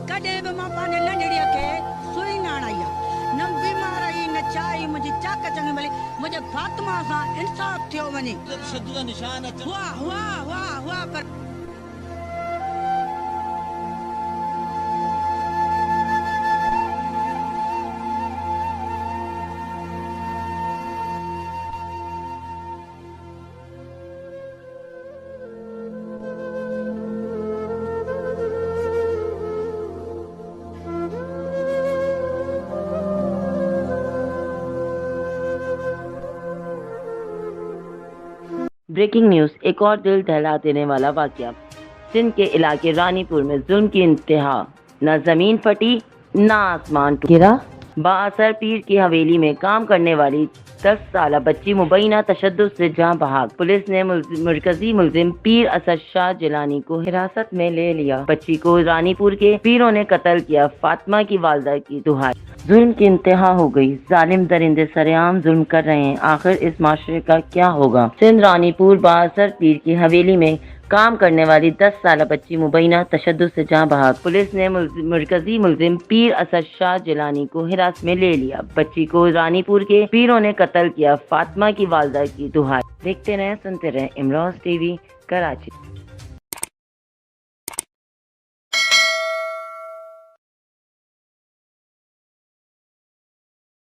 कॾहिं बि मां पंहिंजे नंढड़ीअ खे सुई न हणाई आहे, न बीमार आई न चाही, मुंहिंजी चाक चङी भली, मुंहिंजे फातिमा सां इंसाफ़ थियो वञे। वाह वाह वाह वाह। पर ब्रेकिंग न्यूज। एक और दिल दहला देने वाला वाकया। सिंध के इलाके रानीपुर में जुल्म की इंतहा, न जमीन फटी न आसमान गिरा। बाअसर पीर की हवेली में काम करने वाली 10 साल बच्ची मुबैना तशद्दुद से जाँ बहक। पुलिस ने मरकजी मुलजिम पीर असद शाह जिलानी को हिरासत में ले लिया। बच्ची को रानीपुर के पीरों ने कत्ल किया। फातिमा की वालदा की दुहाई। जुल्म की इंतहा हो गई। जालिम दरिंदे सरेआम जुल्म कर रहे हैं, आखिर इस माशरे का क्या होगा। सिंध रानीपुर बाअसर पीर की हवेली में काम करने वाली 10 साल बच्ची मुबैना तशद्दुद से जाँ बहक। पुलिस ने मरकजी मुलजिम पीर असद शाह जिलानी को हिरासत में ले लिया। बच्ची को रानीपुर के पीरों ने कत्ल किया। फातिमा की वालदा की दुहाई। देखते रहे, सुनते रहे इमरोज टीवी, कराची।